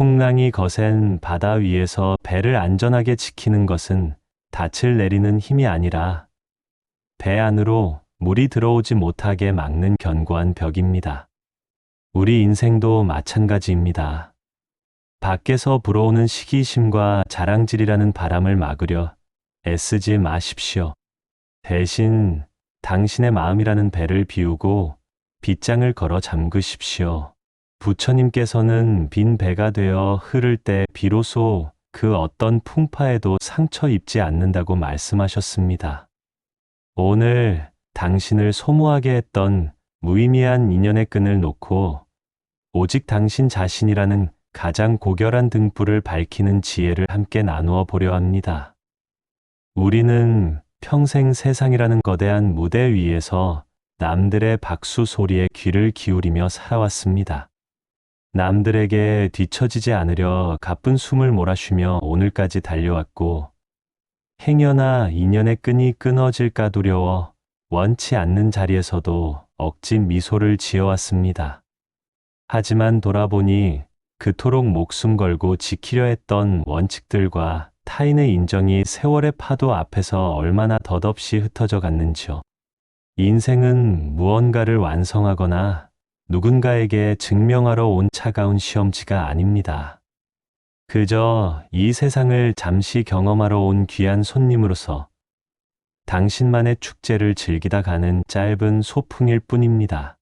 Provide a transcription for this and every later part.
풍랑이 거센 바다 위에서 배를 안전하게 지키는 것은 닻을 내리는 힘이 아니라 배 안으로 물이 들어오지 못하게 막는 견고한 벽입니다. 우리 인생도 마찬가지입니다. 밖에서 불어오는 시기심과 자랑질이라는 바람을 막으려 애쓰지 마십시오. 대신 당신의 마음이라는 배를 비우고 빗장을 걸어 잠그십시오. 부처님께서는 빈 배가 되어 흐를 때 비로소 그 어떤 풍파에도 상처 입지 않는다고 말씀하셨습니다. 오늘 당신을 소모하게 했던 무의미한 인연의 끈을 놓고 오직 당신 자신이라는 가장 고결한 등불을 밝히는 지혜를 함께 나누어 보려 합니다. 우리는 평생 세상이라는 거대한 무대 위에서 남들의 박수 소리에 귀를 기울이며 살아왔습니다. 남들에게 뒤처지지 않으려 가쁜 숨을 몰아쉬며 오늘까지 달려왔고, 행여나 인연의 끈이 끊어질까 두려워 원치 않는 자리에서도 억지 미소를 지어왔습니다. 하지만 돌아보니 그토록 목숨 걸고 지키려 했던 원칙들과 타인의 인정이 세월의 파도 앞에서 얼마나 덧없이 흩어져 갔는지요. 인생은 무언가를 완성하거나 누군가에게 증명하러 온 차가운 시험지가 아닙니다. 그저 이 세상을 잠시 경험하러 온 귀한 손님으로서 당신만의 축제를 즐기다 가는 짧은 소풍일 뿐입니다.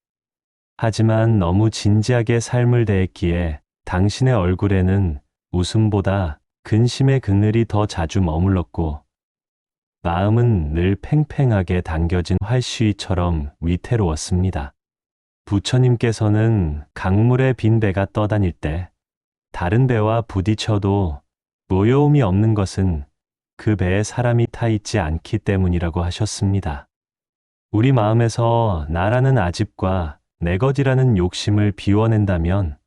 하지만 너무 진지하게 삶을 대했기에 당신의 얼굴에는 웃음보다 근심의 그늘이 더 자주 머물렀고, 마음은 늘 팽팽하게 당겨진 활시위처럼 위태로웠습니다. 부처님께서는 강물에 빈 배가 떠다닐 때 다른 배와 부딪혀도 노여움이 없는 것은 그 배에 사람이 타 있지 않기 때문이라고 하셨습니다. 우리 마음에서 나라는 아집과 내 것이라는 욕심을 비워낸다면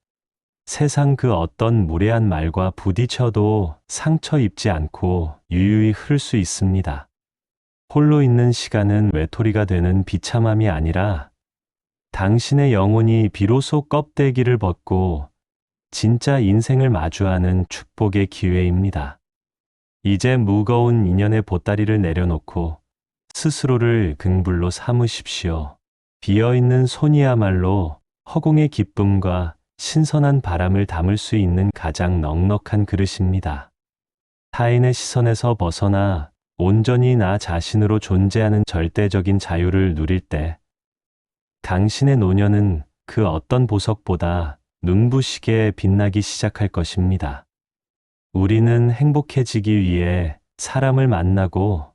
세상 그 어떤 무례한 말과 부딪혀도 상처 입지 않고 유유히 흐를 수 있습니다. 홀로 있는 시간은 외톨이가 되는 비참함이 아니라 당신의 영혼이 비로소 껍데기를 벗고 진짜 인생을 마주하는 축복의 기회입니다. 이제 무거운 인연의 보따리를 내려놓고 스스로를 긍불로 삼으십시오. 비어있는 손이야말로 허공의 기쁨과 신선한 바람을 담을 수 있는 가장 넉넉한 그릇입니다. 타인의 시선에서 벗어나 온전히 나 자신으로 존재하는 절대적인 자유를 누릴 때 당신의 노년은 그 어떤 보석보다 눈부시게 빛나기 시작할 것입니다. 우리는 행복해지기 위해 사람을 만나고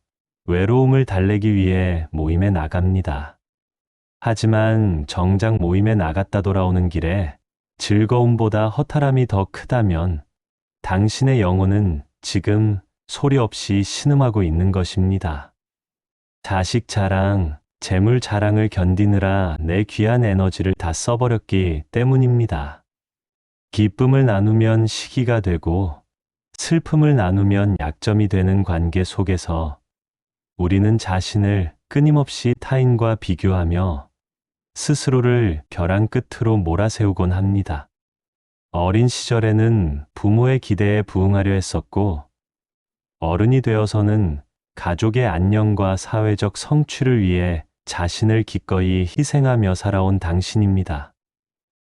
외로움을 달래기 위해 모임에 나갑니다. 하지만 정작 모임에 나갔다 돌아오는 길에 즐거움보다 허탈함이 더 크다면 당신의 영혼은 지금 소리 없이 신음하고 있는 것입니다. 자식 자랑, 재물 자랑을 견디느라 내 귀한 에너지를 다 써버렸기 때문입니다. 기쁨을 나누면 시기가 되고 슬픔을 나누면 약점이 되는 관계 속에서 우리는 자신을 끊임없이 타인과 비교하며 스스로를 벼랑 끝으로 몰아세우곤 합니다. 어린 시절에는 부모의 기대에 부응하려 했었고, 어른이 되어서는 가족의 안녕과 사회적 성취를 위해 자신을 기꺼이 희생하며 살아온 당신입니다.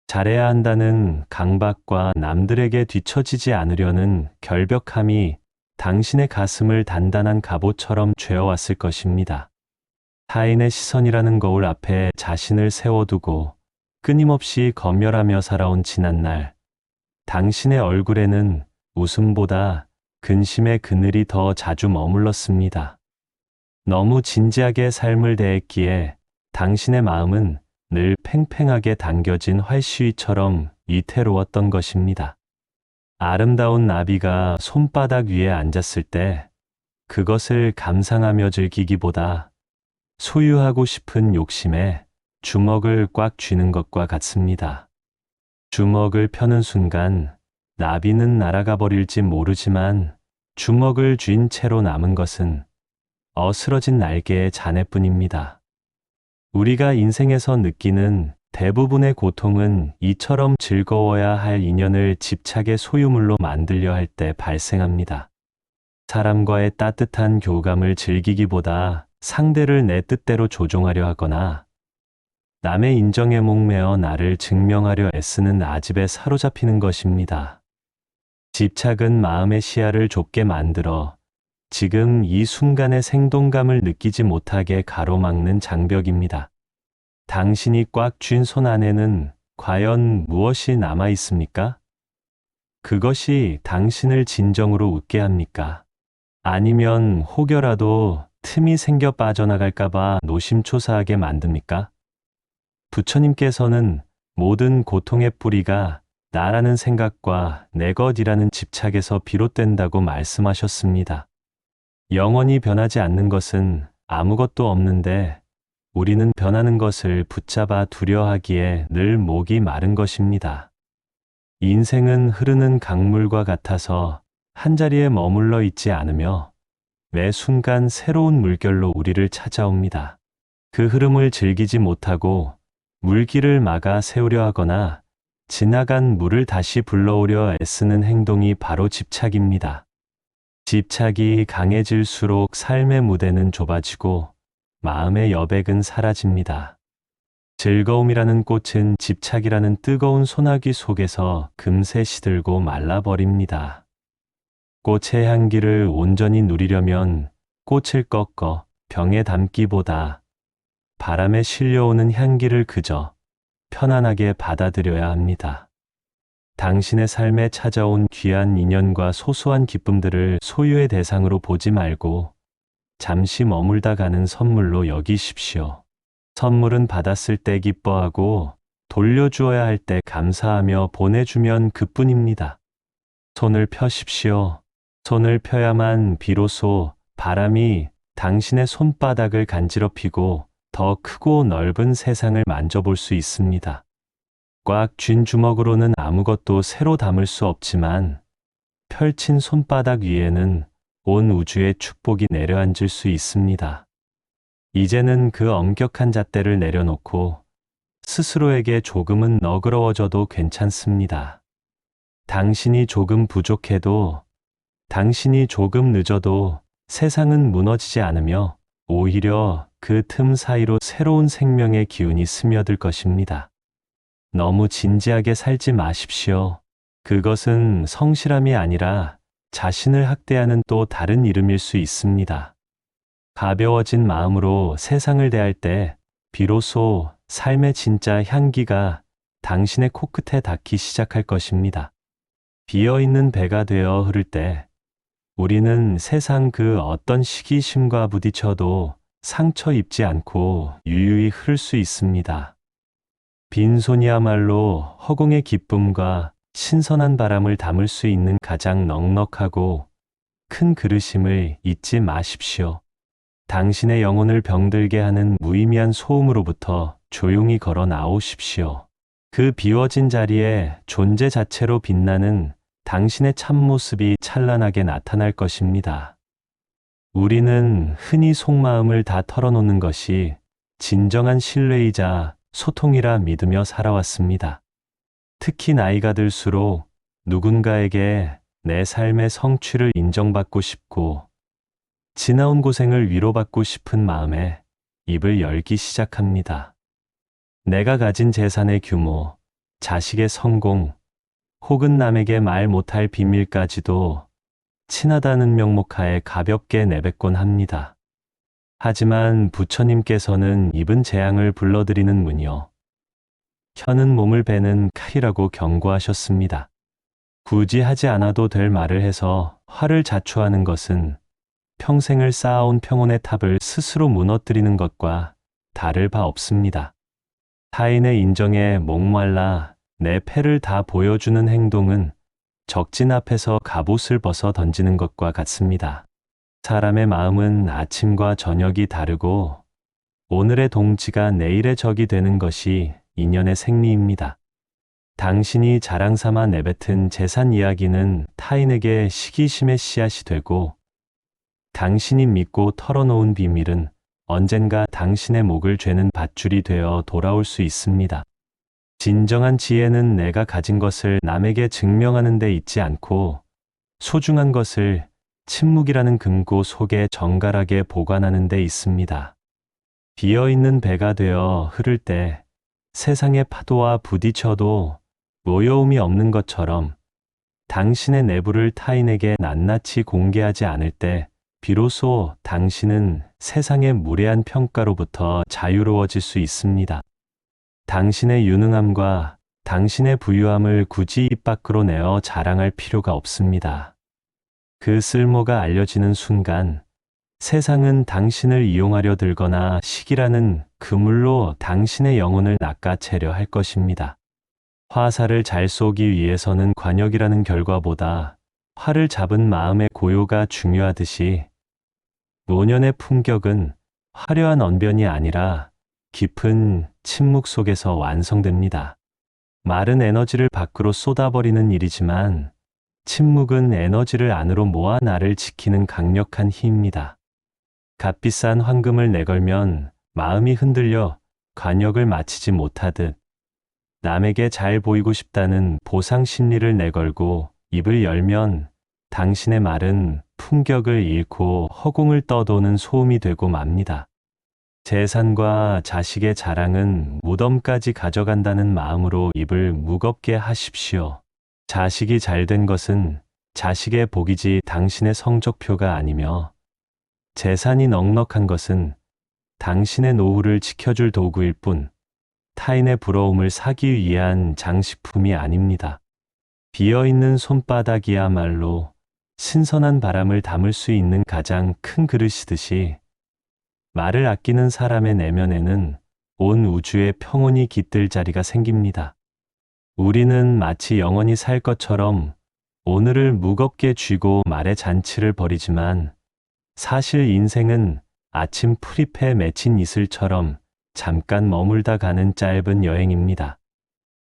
잘해야 한다는 강박과 남들에게 뒤처지지 않으려는 결벽함이 당신의 가슴을 단단한 갑옷처럼 죄어왔을 것입니다. 타인의 시선이라는 거울 앞에 자신을 세워두고 끊임없이 검열하며 살아온 지난날, 당신의 얼굴에는 웃음보다 근심의 그늘이 더 자주 머물렀습니다. 너무 진지하게 삶을 대했기에 당신의 마음은 늘 팽팽하게 당겨진 활시위처럼 위태로웠던 것입니다. 아름다운 나비가 손바닥 위에 앉았을 때 그것을 감상하며 즐기기보다 소유하고 싶은 욕심에 주먹을 꽉 쥐는 것과 같습니다. 주먹을 펴는 순간 나비는 날아가 버릴지 모르지만 주먹을 쥔 채로 남은 것은 어스러진 날개의 잔해뿐입니다. 우리가 인생에서 느끼는 대부분의 고통은 이처럼 즐거워야 할 인연을 집착의 소유물로 만들려 할 때 발생합니다. 사람과의 따뜻한 교감을 즐기기보다 상대를 내 뜻대로 조종하려 하거나 남의 인정에 목매어 나를 증명하려 애쓰는 아집에 사로잡히는 것입니다. 집착은 마음의 시야를 좁게 만들어 지금 이 순간의 생동감을 느끼지 못하게 가로막는 장벽입니다. 당신이 꽉 쥔 손 안에는 과연 무엇이 남아 있습니까? 그것이 당신을 진정으로 웃게 합니까? 아니면 혹여라도 틈이 생겨 빠져나갈까봐 노심초사하게 만듭니까? 부처님께서는 모든 고통의 뿌리가 나라는 생각과 내 것이라는 집착에서 비롯된다고 말씀하셨습니다. 영원히 변하지 않는 것은 아무것도 없는데 우리는 변하는 것을 붙잡아 두려워하기에 늘 목이 마른 것입니다. 인생은 흐르는 강물과 같아서 한자리에 머물러 있지 않으며 매 순간 새로운 물결로 우리를 찾아옵니다. 그 흐름을 즐기지 못하고 물길을 막아 세우려 하거나 지나간 물을 다시 불러오려 애쓰는 행동이 바로 집착입니다. 집착이 강해질수록 삶의 무대는 좁아지고 마음의 여백은 사라집니다. 즐거움이라는 꽃은 집착이라는 뜨거운 소나기 속에서 금세 시들고 말라버립니다. 꽃의 향기를 온전히 누리려면 꽃을 꺾어 병에 담기보다 바람에 실려오는 향기를 그저 편안하게 받아들여야 합니다. 당신의 삶에 찾아온 귀한 인연과 소소한 기쁨들을 소유의 대상으로 보지 말고 잠시 머물다 가는 선물로 여기십시오. 선물은 받았을 때 기뻐하고 돌려주어야 할 때 감사하며 보내주면 그뿐입니다. 손을 펴십시오. 손을 펴야만 비로소 바람이 당신의 손바닥을 간지럽히고 더 크고 넓은 세상을 만져볼 수 있습니다. 꽉 쥔 주먹으로는 아무것도 새로 담을 수 없지만 펼친 손바닥 위에는 온 우주의 축복이 내려앉을 수 있습니다. 이제는 그 엄격한 잣대를 내려놓고 스스로에게 조금은 너그러워져도 괜찮습니다. 당신이 조금 부족해도, 당신이 조금 늦어도 세상은 무너지지 않으며 오히려 그 틈 사이로 새로운 생명의 기운이 스며들 것입니다. 너무 진지하게 살지 마십시오. 그것은 성실함이 아니라 자신을 학대하는 또 다른 이름일 수 있습니다. 가벼워진 마음으로 세상을 대할 때 비로소 삶의 진짜 향기가 당신의 코끝에 닿기 시작할 것입니다. 비어있는 배가 되어 흐를 때 우리는 세상 그 어떤 시기심과 부딪혀도 상처 입지 않고 유유히 흐를 수 있습니다. 빈손이야말로 허공의 기쁨과 신선한 바람을 담을 수 있는 가장 넉넉하고 큰 그릇임을 잊지 마십시오. 당신의 영혼을 병들게 하는 무의미한 소음으로부터 조용히 걸어 나오십시오. 그 비워진 자리에 존재 자체로 빛나는 당신의 참모습이 찬란하게 나타날 것입니다. 우리는 흔히 속마음을 다 털어놓는 것이 진정한 신뢰이자 소통이라 믿으며 살아왔습니다. 특히 나이가 들수록 누군가에게 내 삶의 성취를 인정받고 싶고 지나온 고생을 위로받고 싶은 마음에 입을 열기 시작합니다. 내가 가진 재산의 규모, 자식의 성공, 혹은 남에게 말 못할 비밀까지도 친하다는 명목하에 가볍게 내뱉곤 합니다. 하지만 부처님께서는 입은 재앙을 불러들이는 문이요 혀는 몸을 베는 칼이라고 경고하셨습니다. 굳이 하지 않아도 될 말을 해서 화를 자초하는 것은 평생을 쌓아온 평온의 탑을 스스로 무너뜨리는 것과 다를 바 없습니다. 타인의 인정에 목말라 내 패를 다 보여주는 행동은 적진 앞에서 갑옷을 벗어 던지는 것과 같습니다. 사람의 마음은 아침과 저녁이 다르고 오늘의 동지가 내일의 적이 되는 것이 인연의 생리입니다. 당신이 자랑 삼아 내뱉은 재산 이야기는 타인에게 시기심의 씨앗이 되고 당신이 믿고 털어놓은 비밀은 언젠가 당신의 목을 죄는 밧줄이 되어 돌아올 수 있습니다. 진정한 지혜는 내가 가진 것을 남에게 증명하는 데 있지 않고 소중한 것을 침묵이라는 금고 속에 정갈하게 보관하는 데 있습니다. 비어있는 배가 되어 흐를 때 세상의 파도와 부딪혀도 노여움이 없는 것처럼 당신의 내부를 타인에게 낱낱이 공개하지 않을 때 비로소 당신은 세상의 무례한 평가로부터 자유로워질 수 있습니다. 당신의 유능함과 당신의 부유함을 굳이 입 밖으로 내어 자랑할 필요가 없습니다. 그 쓸모가 알려지는 순간 세상은 당신을 이용하려 들거나 시기라는 그물로 당신의 영혼을 낚아채려 할 것입니다. 화살을 잘 쏘기 위해서는 관역이라는 결과보다 활을 잡은 마음의 고요가 중요하듯이 노년의 품격은 화려한 언변이 아니라 깊은 침묵 속에서 완성됩니다. 말은 에너지를 밖으로 쏟아버리는 일이지만 침묵은 에너지를 안으로 모아 나를 지키는 강력한 힘입니다. 값비싼 황금을 내걸면 마음이 흔들려 관역을 마치지 못하듯 남에게 잘 보이고 싶다는 보상 심리를 내걸고 입을 열면 당신의 말은 품격을 잃고 허공을 떠도는 소음이 되고 맙니다. 재산과 자식의 자랑은 무덤까지 가져간다는 마음으로 입을 무겁게 하십시오. 자식이 잘된 것은 자식의 복이지 당신의 성적표가 아니며 재산이 넉넉한 것은 당신의 노후를 지켜줄 도구일 뿐 타인의 부러움을 사기 위한 장식품이 아닙니다. 비어있는 손바닥이야말로 신선한 바람을 담을 수 있는 가장 큰 그릇이듯이 말을 아끼는 사람의 내면에는 온 우주의 평온이 깃들 자리가 생깁니다. 우리는 마치 영원히 살 것처럼 오늘을 무겁게 쥐고 말의 잔치를 벌이지만 사실 인생은 아침 풀잎에 맺힌 이슬처럼 잠깐 머물다 가는 짧은 여행입니다.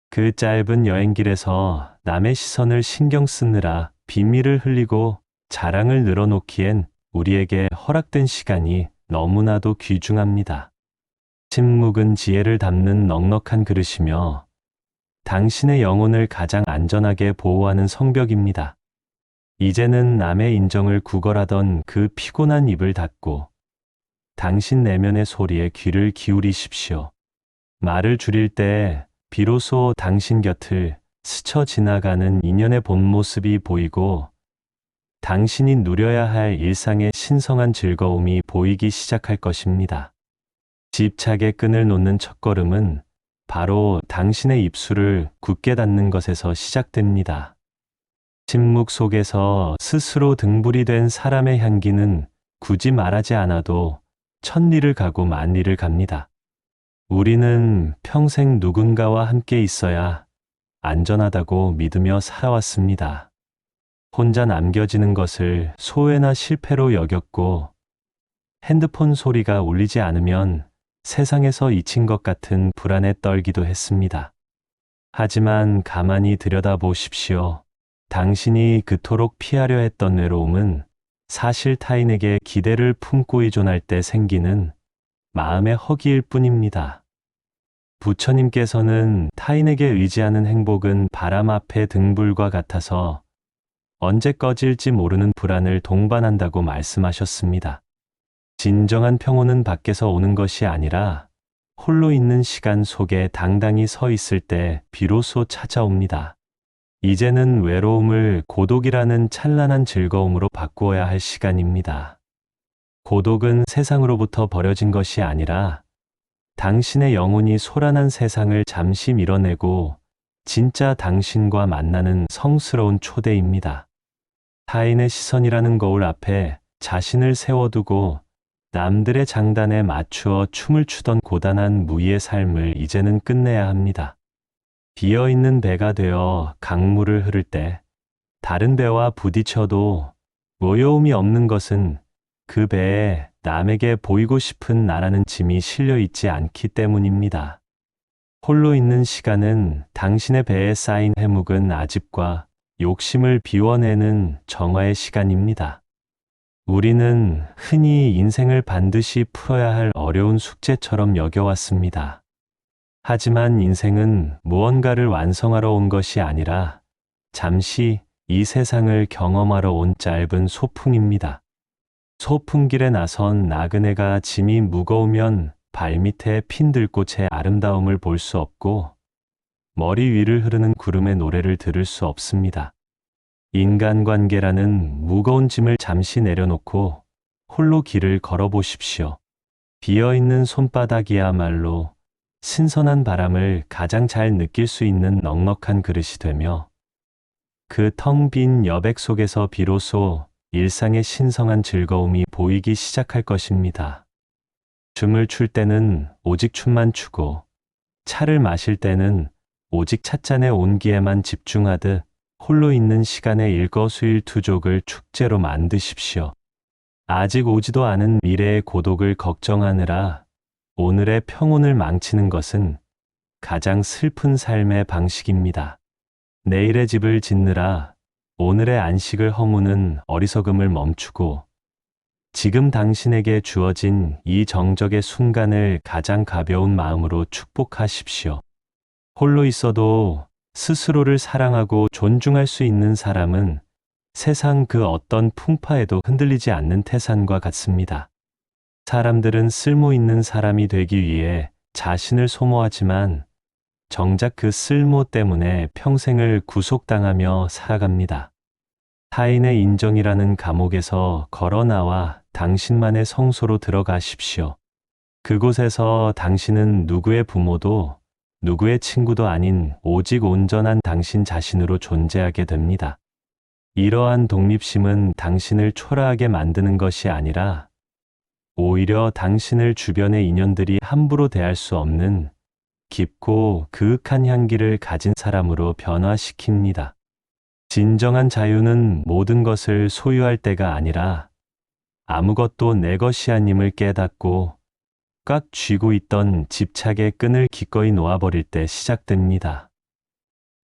그 짧은 여행길에서 남의 시선을 신경 쓰느라 비밀을 흘리고 자랑을 늘어놓기엔 우리에게 허락된 시간이 너무나도 귀중합니다. 침묵은 지혜를 담는 넉넉한 그릇이며 당신의 영혼을 가장 안전하게 보호하는 성벽입니다. 이제는 남의 인정을 구걸하던 그 피곤한 입을 닫고 당신 내면의 소리에 귀를 기울이십시오. 말을 줄일 때 비로소 당신 곁을 스쳐 지나가는 인연의 본 모습이 보이고 당신이 누려야 할 일상의 신성한 즐거움이 보이기 시작할 것입니다. 집착의 끈을 놓는 첫걸음은 바로 당신의 입술을 굳게 닫는 것에서 시작됩니다. 침묵 속에서 스스로 등불이 된 사람의 향기는 굳이 말하지 않아도 천리를 가고 만리를 갑니다. 우리는 평생 누군가와 함께 있어야 안전하다고 믿으며 살아왔습니다. 혼자 남겨지는 것을 소외나 실패로 여겼고 핸드폰 소리가 울리지 않으면 세상에서 잊힌 것 같은 불안에 떨기도 했습니다. 하지만 가만히 들여다보십시오. 당신이 그토록 피하려 했던 외로움은 사실 타인에게 기대를 품고 의존할 때 생기는 마음의 허기일 뿐입니다. 부처님께서는 타인에게 의지하는 행복은 바람 앞의 등불과 같아서 언제 꺼질지 모르는 불안을 동반한다고 말씀하셨습니다. 진정한 평온은 밖에서 오는 것이 아니라 홀로 있는 시간 속에 당당히 서 있을 때 비로소 찾아옵니다. 이제는 외로움을 고독이라는 찬란한 즐거움으로 바꾸어야 할 시간입니다. 고독은 세상으로부터 버려진 것이 아니라 당신의 영혼이 소란한 세상을 잠시 밀어내고 진짜 당신과 만나는 성스러운 초대입니다. 타인의 시선이라는 거울 앞에 자신을 세워두고 남들의 장단에 맞추어 춤을 추던 고단한 무의의 삶을 이제는 끝내야 합니다. 비어있는 배가 되어 강물을 흐를 때 다른 배와 부딪혀도 노여움이 없는 것은 그 배에 남에게 보이고 싶은 나라는 짐이 실려 있지 않기 때문입니다. 홀로 있는 시간은 당신의 배에 쌓인 해묵은 아집과 욕심을 비워내는 정화의 시간입니다. 우리는 흔히 인생을 반드시 풀어야 할 어려운 숙제처럼 여겨왔습니다. 하지만 인생은 무언가를 완성하러 온 것이 아니라 잠시 이 세상을 경험하러 온 짧은 소풍입니다. 소풍길에 나선 나그네가 짐이 무거우면 발밑에 핀 들꽃의 아름다움을 볼 수 없고 머리 위를 흐르는 구름의 노래를 들을 수 없습니다. 인간관계라는 무거운 짐을 잠시 내려놓고 홀로 길을 걸어보십시오. 비어있는 손바닥이야말로 신선한 바람을 가장 잘 느낄 수 있는 넉넉한 그릇이 되며 그 텅 빈 여백 속에서 비로소 일상의 신성한 즐거움이 보이기 시작할 것입니다. 춤을 출 때는 오직 춤만 추고 차를 마실 때는 오직 찻잔의 온기에만 집중하듯 홀로 있는 시간의 일거수일투족을 축제로 만드십시오. 아직 오지도 않은 미래의 고독을 걱정하느라 오늘의 평온을 망치는 것은 가장 슬픈 삶의 방식입니다. 내일의 집을 짓느라 오늘의 안식을 허무는 어리석음을 멈추고 지금 당신에게 주어진 이 정적의 순간을 가장 가벼운 마음으로 축복하십시오. 홀로 있어도 스스로를 사랑하고 존중할 수 있는 사람은 세상 그 어떤 풍파에도 흔들리지 않는 태산과 같습니다. 사람들은 쓸모 있는 사람이 되기 위해 자신을 소모하지만 정작 그 쓸모 때문에 평생을 구속당하며 살아갑니다. 타인의 인정이라는 감옥에서 걸어 나와 당신만의 성소로 들어가십시오. 그곳에서 당신은 누구의 부모도 누구의 친구도 아닌 오직 온전한 당신 자신으로 존재하게 됩니다. 이러한 독립심은 당신을 초라하게 만드는 것이 아니라 오히려 당신을 주변의 인연들이 함부로 대할 수 없는 깊고 그윽한 향기를 가진 사람으로 변화시킵니다. 진정한 자유는 모든 것을 소유할 때가 아니라 아무것도 내 것이 아님을 깨닫고 꽉 쥐고 있던 집착의 끈을 기꺼이 놓아버릴 때 시작됩니다.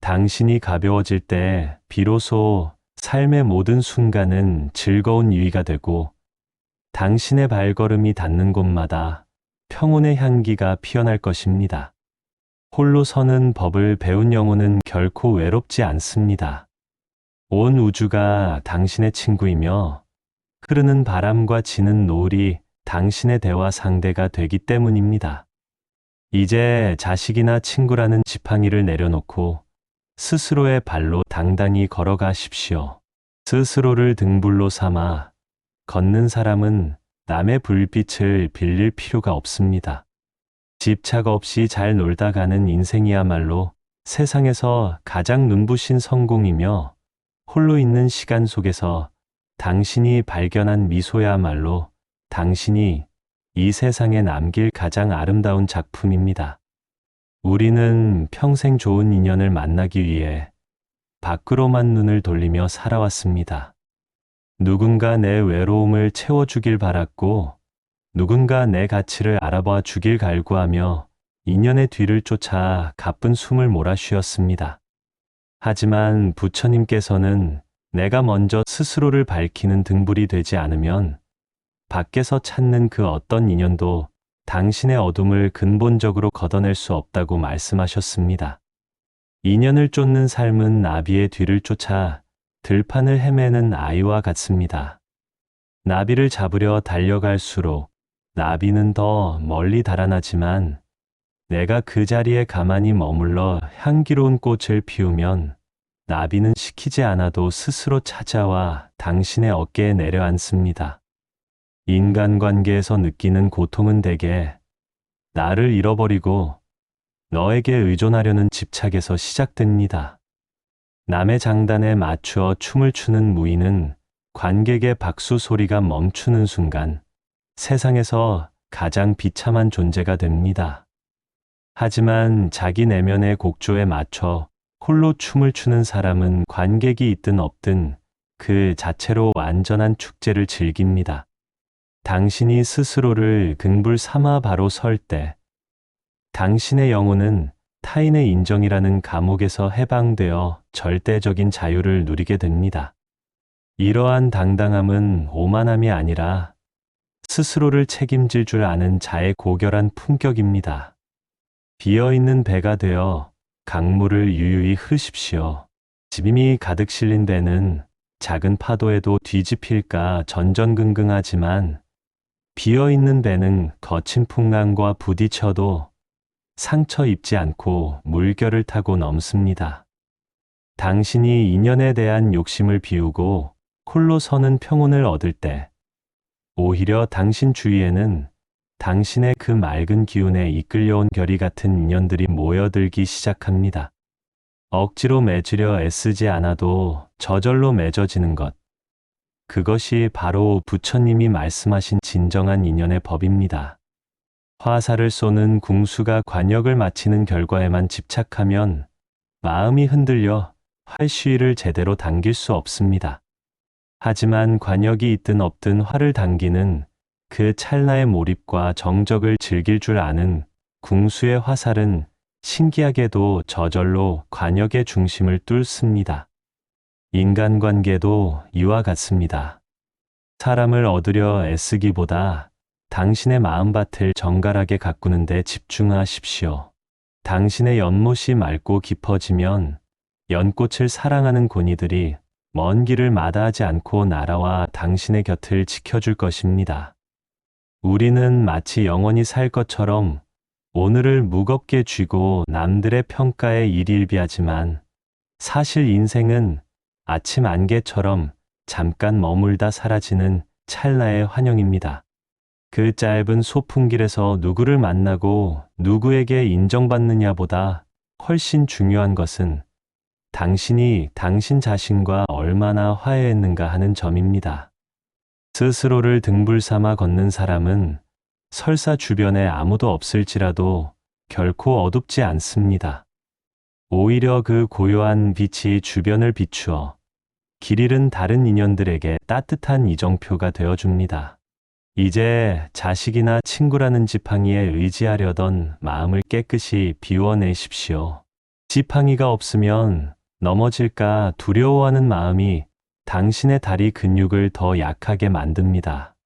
당신이 가벼워질 때 비로소 삶의 모든 순간은 즐거운 유의가 되고 당신의 발걸음이 닿는 곳마다 평온의 향기가 피어날 것입니다. 홀로 서는 법을 배운 영혼은 결코 외롭지 않습니다. 온 우주가 당신의 친구이며 흐르는 바람과 지는 노을이 당신의 대화 상대가 되기 때문입니다. 이제 자식이나 친구라는 지팡이를 내려놓고 스스로의 발로 당당히 걸어가십시오. 스스로를 등불로 삼아 걷는 사람은 남의 불빛을 빌릴 필요가 없습니다. 집착 없이 잘 놀다 가는 인생이야말로 세상에서 가장 눈부신 성공이며 홀로 있는 시간 속에서 당신이 발견한 미소야말로 당신이 이 세상에 남길 가장 아름다운 작품입니다. 우리는 평생 좋은 인연을 만나기 위해 밖으로만 눈을 돌리며 살아왔습니다. 누군가 내 외로움을 채워주길 바랐고 누군가 내 가치를 알아봐 주길 갈구하며 인연의 뒤를 쫓아 가쁜 숨을 몰아쉬었습니다. 하지만 부처님께서는 내가 먼저 스스로를 밝히는 등불이 되지 않으면 밖에서 찾는 그 어떤 인연도 당신의 어둠을 근본적으로 걷어낼 수 없다고 말씀하셨습니다. 인연을 쫓는 삶은 나비의 뒤를 쫓아 들판을 헤매는 아이와 같습니다. 나비를 잡으려 달려갈수록 나비는 더 멀리 달아나지만 내가 그 자리에 가만히 머물러 향기로운 꽃을 피우면 나비는 시키지 않아도 스스로 찾아와 당신의 어깨에 내려앉습니다. 인간관계에서 느끼는 고통은 대개 나를 잃어버리고 너에게 의존하려는 집착에서 시작됩니다. 남의 장단에 맞추어 춤을 추는 무인은 관객의 박수 소리가 멈추는 순간 세상에서 가장 비참한 존재가 됩니다. 하지만 자기 내면의 곡조에 맞춰 홀로 춤을 추는 사람은 관객이 있든 없든 그 자체로 완전한 축제를 즐깁니다. 당신이 스스로를 긍불 삼아 바로 설 때 당신의 영혼은 타인의 인정이라는 감옥에서 해방되어 절대적인 자유를 누리게 됩니다. 이러한 당당함은 오만함이 아니라 스스로를 책임질 줄 아는 자의 고결한 품격입니다. 비어있는 배가 되어 강물을 유유히 흐르십시오. 짐이 가득 실린 배는 작은 파도에도 뒤집힐까 전전긍긍하지만 비어있는 배는 거친 풍랑과 부딪혀도 상처 입지 않고 물결을 타고 넘습니다. 당신이 인연에 대한 욕심을 비우고 홀로 서는 평온을 얻을 때 오히려 당신 주위에는 당신의 그 맑은 기운에 이끌려온 결이 같은 인연들이 모여들기 시작합니다. 억지로 맺으려 애쓰지 않아도 저절로 맺어지는 것. 그것이 바로 부처님이 말씀하신 진정한 인연의 법입니다. 화살을 쏘는 궁수가 관역을 마치는 결과에만 집착하면 마음이 흔들려 활시위를 제대로 당길 수 없습니다. 하지만 관역이 있든 없든 활을 당기는 그 찰나의 몰입과 정적을 즐길 줄 아는 궁수의 화살은 신기하게도 저절로 관역의 중심을 뚫습니다. 인간관계도 이와 같습니다. 사람을 얻으려 애쓰기보다 당신의 마음밭을 정갈하게 가꾸는 데 집중하십시오. 당신의 연못이 맑고 깊어지면 연꽃을 사랑하는 고니들이 먼 길을 마다하지 않고 날아와 당신의 곁을 지켜줄 것입니다. 우리는 마치 영원히 살 것처럼 오늘을 무겁게 쥐고 남들의 평가에 일일비하지만 사실 인생은 아침 안개처럼 잠깐 머물다 사라지는 찰나의 환영입니다. 그 짧은 소풍길에서 누구를 만나고 누구에게 인정받느냐보다 훨씬 중요한 것은 당신이 당신 자신과 얼마나 화해했는가 하는 점입니다. 스스로를 등불 삼아 걷는 사람은 설사 주변에 아무도 없을지라도 결코 어둡지 않습니다. 오히려 그 고요한 빛이 주변을 비추어 길 잃은 다른 인연들에게 따뜻한 이정표가 되어줍니다. 이제 자식이나 친구라는 지팡이에 의지하려던 마음을 깨끗이 비워내십시오. 지팡이가 없으면 넘어질까 두려워하는 마음이 당신의 다리 근육을 더 약하게 만듭니다.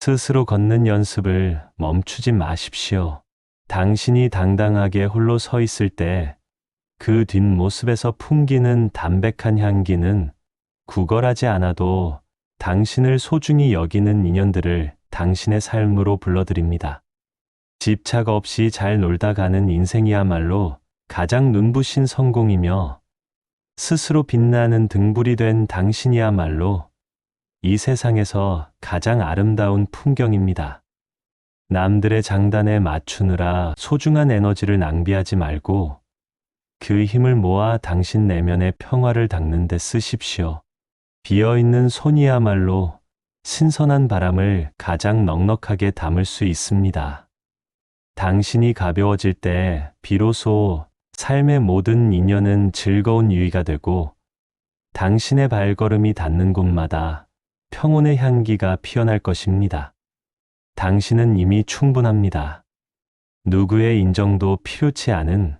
스스로 걷는 연습을 멈추지 마십시오. 당신이 당당하게 홀로 서 있을 때 그 뒷모습에서 풍기는 담백한 향기는 구걸하지 않아도 당신을 소중히 여기는 인연들을 당신의 삶으로 불러들입니다. 집착 없이 잘 놀다 가는 인생이야말로 가장 눈부신 성공이며 스스로 빛나는 등불이 된 당신이야말로 이 세상에서 가장 아름다운 풍경입니다. 남들의 장단에 맞추느라 소중한 에너지를 낭비하지 말고 그 힘을 모아 당신 내면의 평화를 닦는 데 쓰십시오. 비어있는 손이야말로 신선한 바람을 가장 넉넉하게 담을 수 있습니다. 당신이 가벼워질 때 비로소 삶의 모든 인연은 즐거운 유의가 되고 당신의 발걸음이 닿는 곳마다 평온의 향기가 피어날 것입니다. 당신은 이미 충분합니다. 누구의 인정도 필요치 않은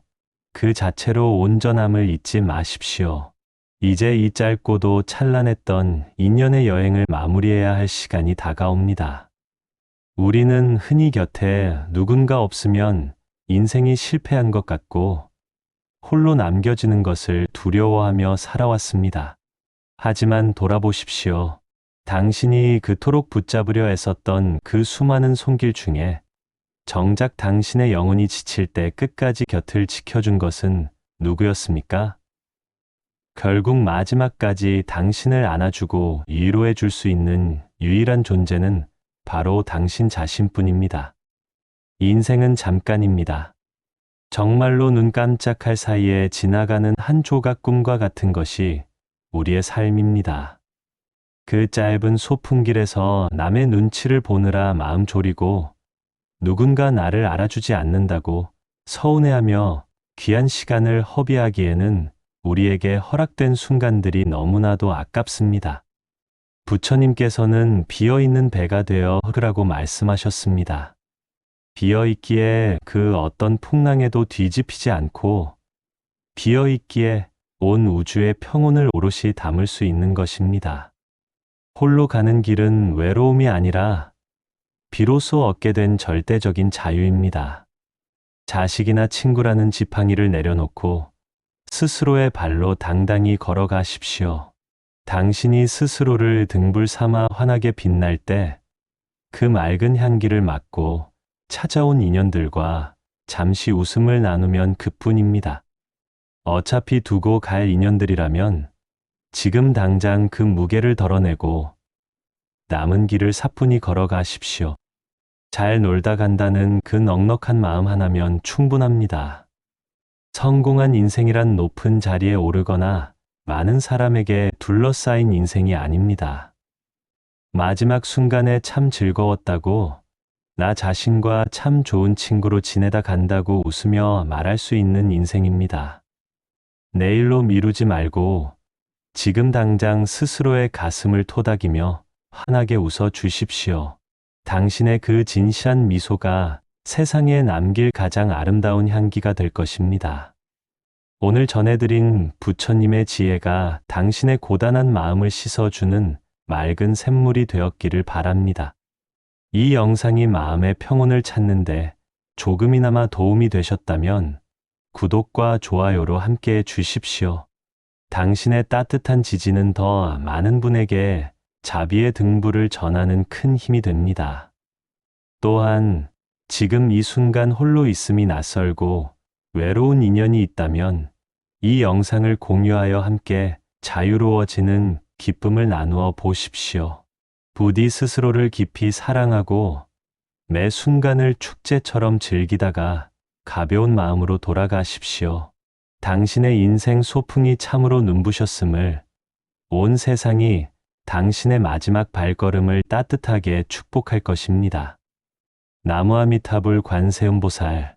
그 자체로 온전함을 잊지 마십시오. 이제 이 짧고도 찬란했던 인연의 여행을 마무리해야 할 시간이 다가옵니다. 우리는 흔히 곁에 누군가 없으면 인생이 실패한 것 같고 홀로 남겨지는 것을 두려워하며 살아왔습니다. 하지만 돌아보십시오. 당신이 그토록 붙잡으려 애썼던 그 수많은 손길 중에 정작 당신의 영혼이 지칠 때 끝까지 곁을 지켜준 것은 누구였습니까? 결국 마지막까지 당신을 안아주고 위로해 줄 수 있는 유일한 존재는 바로 당신 자신뿐입니다. 인생은 잠깐입니다. 정말로 눈 깜짝할 사이에 지나가는 한 조각 꿈과 같은 것이 우리의 삶입니다. 그 짧은 소풍길에서 남의 눈치를 보느라 마음 졸이고 누군가 나를 알아주지 않는다고 서운해하며 귀한 시간을 허비하기에는 우리에게 허락된 순간들이 너무나도 아깝습니다. 부처님께서는 비어있는 배가 되어 흐르라고 말씀하셨습니다. 비어있기에 그 어떤 풍랑에도 뒤집히지 않고 비어있기에 온 우주의 평온을 오롯이 담을 수 있는 것입니다. 홀로 가는 길은 외로움이 아니라 비로소 얻게 된 절대적인 자유입니다. 자식이나 친구라는 지팡이를 내려놓고 스스로의 발로 당당히 걸어가십시오. 당신이 스스로를 등불 삼아 환하게 빛날 때 그 맑은 향기를 맡고 찾아온 인연들과 잠시 웃음을 나누면 그뿐입니다. 어차피 두고 갈 인연들이라면 지금 당장 그 무게를 덜어내고 남은 길을 사뿐히 걸어가십시오. 잘 놀다 간다는 그 넉넉한 마음 하나면 충분합니다. 성공한 인생이란 높은 자리에 오르거나 많은 사람에게 둘러싸인 인생이 아닙니다. 마지막 순간에 참 즐거웠다고, 나 자신과 참 좋은 친구로 지내다 간다고 웃으며 말할 수 있는 인생입니다. 내일로 미루지 말고 지금 당장 스스로의 가슴을 토닥이며 환하게 웃어 주십시오. 당신의 그 진실한 미소가 세상에 남길 가장 아름다운 향기가 될 것입니다. 오늘 전해드린 부처님의 지혜가 당신의 고단한 마음을 씻어주는 맑은 샘물이 되었기를 바랍니다. 이 영상이 마음의 평온을 찾는데 조금이나마 도움이 되셨다면 구독과 좋아요로 함께 해 주십시오. 당신의 따뜻한 지지는 더 많은 분에게 자비의 등불을 전하는 큰 힘이 됩니다. 또한 지금 이 순간 홀로 있음이 낯설고 외로운 인연이 있다면 이 영상을 공유하여 함께 자유로워지는 기쁨을 나누어 보십시오. 부디 스스로를 깊이 사랑하고 매 순간을 축제처럼 즐기다가 가벼운 마음으로 돌아가십시오. 당신의 인생 소풍이 참으로 눈부셨음을, 온 세상이 당신의 마지막 발걸음을 따뜻하게 축복할 것입니다. 나무아미타불 관세음보살